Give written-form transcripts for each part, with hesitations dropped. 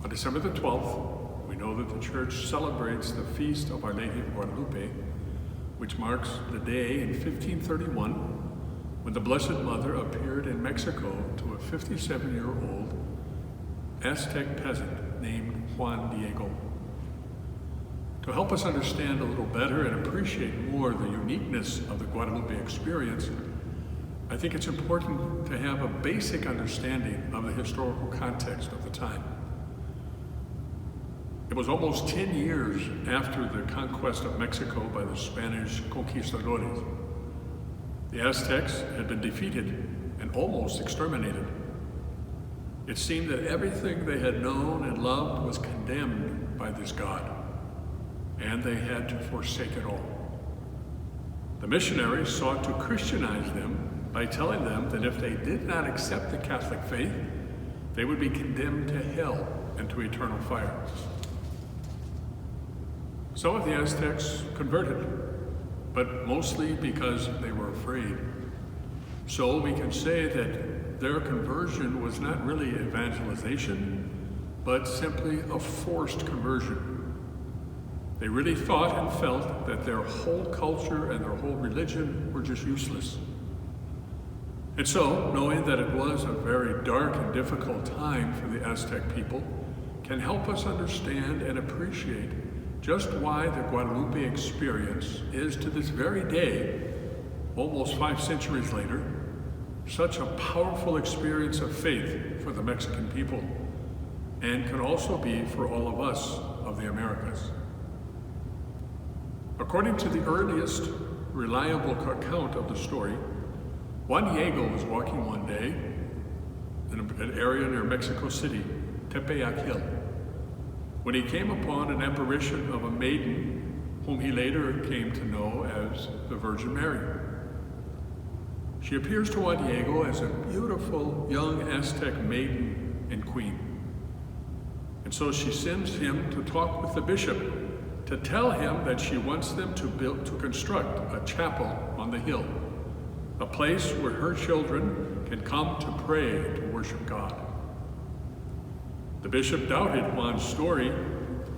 On December the 12th, we know that the Church celebrates the feast of Our Lady of Guadalupe, which marks the day in 1531 when the Blessed Mother appeared in Mexico to a 57-year-old Aztec peasant named Juan Diego. To help us understand a little better and appreciate more the uniqueness of the Guadalupe experience, I think it's important to have a basic understanding of the historical context of the time. It was almost 10 years after the conquest of Mexico by the Spanish conquistadores. The Aztecs had been defeated and almost exterminated. It seemed that everything they had known and loved was condemned by this God, and they had to forsake it all. The missionaries sought to Christianize them by telling them that if they did not accept the Catholic faith, they would be condemned to hell and to eternal fire. Some of the Aztecs converted, but mostly because they were afraid. So we can say that their conversion was not really evangelization, but simply a forced conversion. They really thought and felt that their whole culture and their whole religion were just useless. And so, knowing that it was a very dark and difficult time for the Aztec people, can help us understand and appreciate just why the Guadalupe experience is, to this very day, almost 5 centuries later, such a powerful experience of faith for the Mexican people, and can also be for all of us of the Americas. According to the earliest reliable account of the story, Juan Diego was walking one day in an area near Mexico City, Tepeyac Hill, when he came upon an apparition of a maiden whom he later came to know as the Virgin Mary. She appears to Juan Diego as a beautiful young Aztec maiden and queen. And so she sends him to talk with the bishop to tell him that she wants them to construct a chapel on the hill, a place where her children can come to pray, to worship God. The bishop doubted Juan's story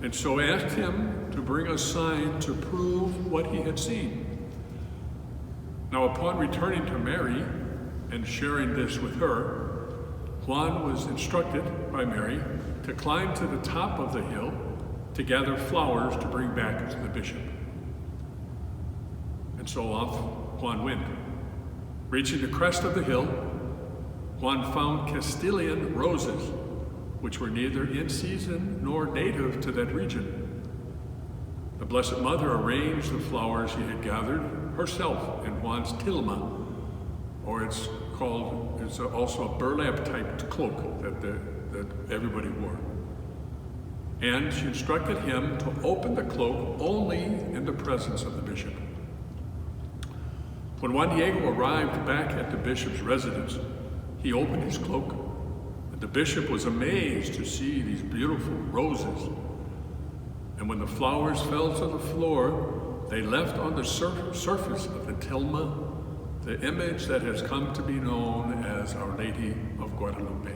and so asked him to bring a sign to prove what he had seen. Now, upon returning to Mary and sharing this with her, Juan was instructed by Mary to climb to the top of the hill to gather flowers to bring back to the bishop. And so off Juan went. Reaching the crest of the hill, Juan found Castilian roses, which were neither in season nor native to that region. The Blessed Mother arranged the flowers she had gathered herself in Juan's tilma, or it's also a burlap-type cloak that everybody wore. And she instructed him to open the cloak only in the presence of the bishop. When Juan Diego arrived back at the bishop's residence, he opened his cloak. The bishop was amazed to see these beautiful roses. And when the flowers fell to the floor, they left on the surface of the tilma the image that has come to be known as Our Lady of Guadalupe.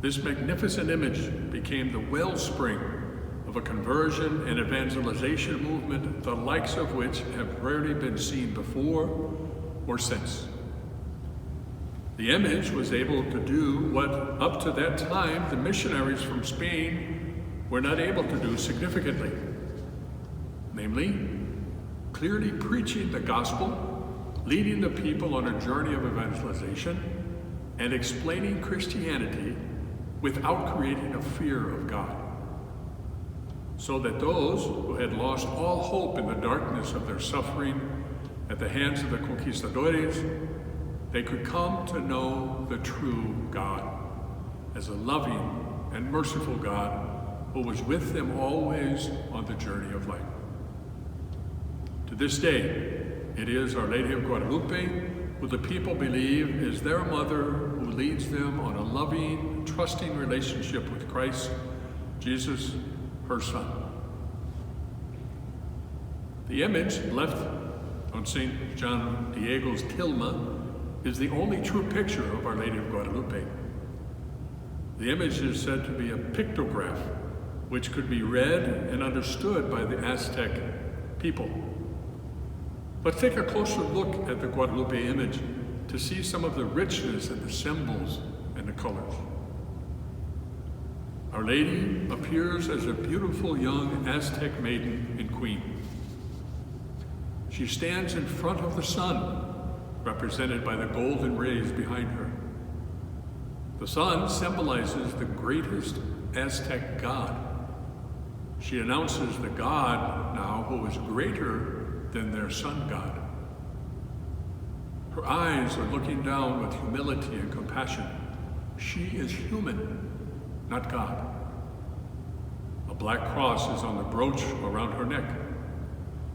This magnificent image became the wellspring of a conversion and evangelization movement, the likes of which have rarely been seen before or since. The image was able to do what, up to that time, the missionaries from Spain were not able to do significantly, namely, clearly preaching the gospel, leading the people on a journey of evangelization, and explaining Christianity without creating a fear of God, so that those who had lost all hope in the darkness of their suffering at the hands of the conquistadores, they could come to know the true God as a loving and merciful God who was with them always on the journey of life. To this day, it is Our Lady of Guadalupe who the people believe is their mother, who leads them on a loving, trusting relationship with Christ, Jesus, her Son. The image left on St. John Diego's tilma is the only true picture of Our Lady of Guadalupe. The image is said to be a pictograph, which could be read and understood by the Aztec people. Let's take a closer look at the Guadalupe image to see some of the richness and the symbols and the colors. Our Lady appears as a beautiful young Aztec maiden and queen. She stands in front of the sun, represented by the golden rays behind her. The sun symbolizes the greatest Aztec god. She announces the god now who is greater than their sun god. Her eyes are looking down with humility and compassion. She is human, not God. A black cross is on the brooch around her neck.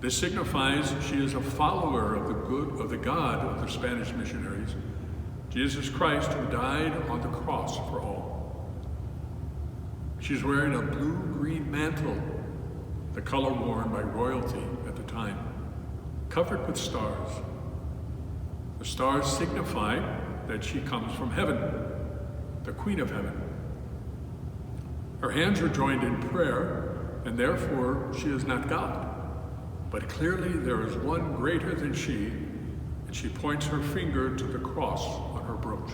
This signifies she is a follower of the God of the Spanish missionaries, Jesus Christ, who died on the cross for all. She's wearing a blue-green mantle, the color worn by royalty at the time, covered with stars. The stars signify that she comes from heaven, the Queen of Heaven. Her hands are joined in prayer, and therefore she is not God. But clearly there is one greater than she, and she points her finger to the cross on her brooch.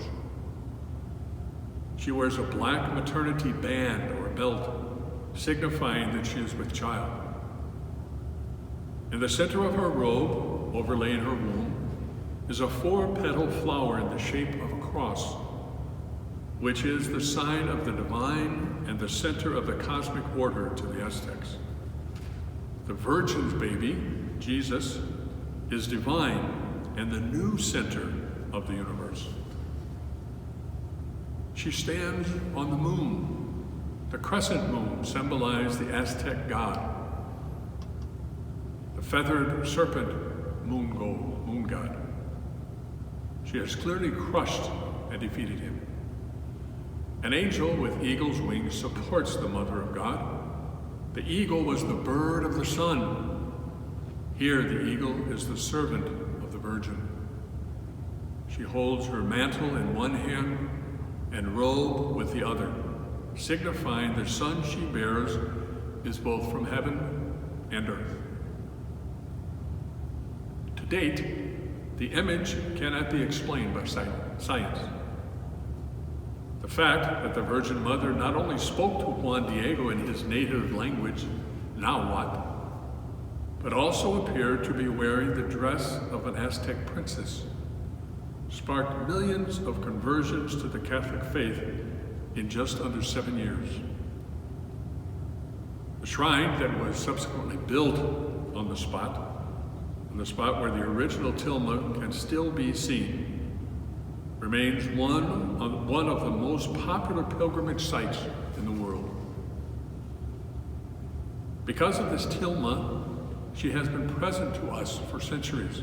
She wears a black maternity band or belt, signifying that she is with child. In the center of her robe, overlaying her womb, is a 4-petal flower in the shape of a cross, which is the sign of the divine and the center of the cosmic order to the Aztecs. The Virgin's baby, Jesus, is divine and the new center of the universe. She stands on the moon. The crescent moon symbolized the Aztec god. The feathered serpent, moon god. She has clearly crushed and defeated him. An angel with eagle's wings supports the Mother of God. The eagle was the bird of the sun. Here, the eagle is the servant of the Virgin. She holds her mantle in one hand and robe with the other, signifying the son she bears is both from heaven and earth. To date, the image cannot be explained by science. The fact that the Virgin Mother not only spoke to Juan Diego in his native language, Nahuatl, but also appeared to be wearing the dress of an Aztec princess, sparked millions of conversions to the Catholic faith in just under 7 years. The shrine that was subsequently built on the spot where the original tilma can still be seen, remains one of the most popular pilgrimage sites in the world. Because of this tilma, she has been present to us for centuries.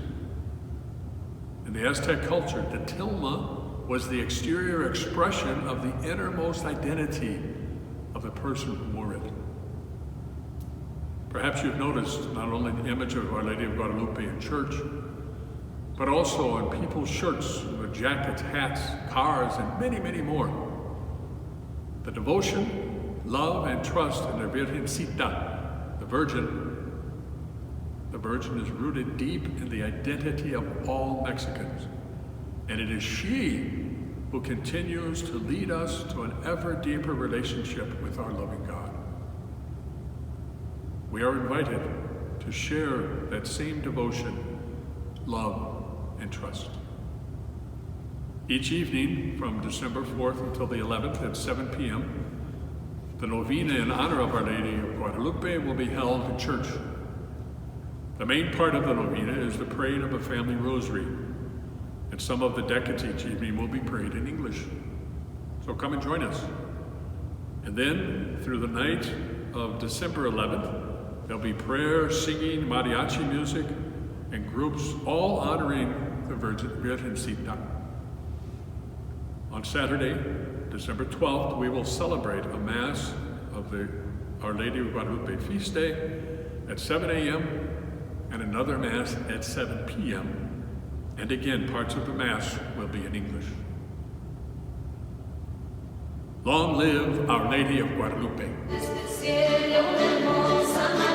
In the Aztec culture, the tilma was the exterior expression of the innermost identity of the person who wore it. Perhaps you've noticed not only the image of Our Lady of Guadalupe in church, but also on people's shirts, with jackets, hats, cars, and many, many more. The devotion, love, and trust in the Virgencita, the Virgin is rooted deep in the identity of all Mexicans. And it is she who continues to lead us to an ever deeper relationship with our loving God. We are invited to share that same devotion, love, and trust. Each evening from December 4th until the 11th at 7 p.m., the novena in honor of Our Lady of Guadalupe will be held in church. The main part of the novena is the praying of a family rosary, and some of the decades each evening will be prayed in English. So come and join us. And then, through the night of December 11th, there'll be prayer, singing, mariachi music, and groups all honoring the Virgencita. On Saturday, December 12th, we will celebrate a Mass of the Our Lady of Guadalupe Feast Day at 7 a.m. and another Mass at 7 p.m. And again, parts of the Mass will be in English. Long live Our Lady of Guadalupe. Desde el cielo hermosa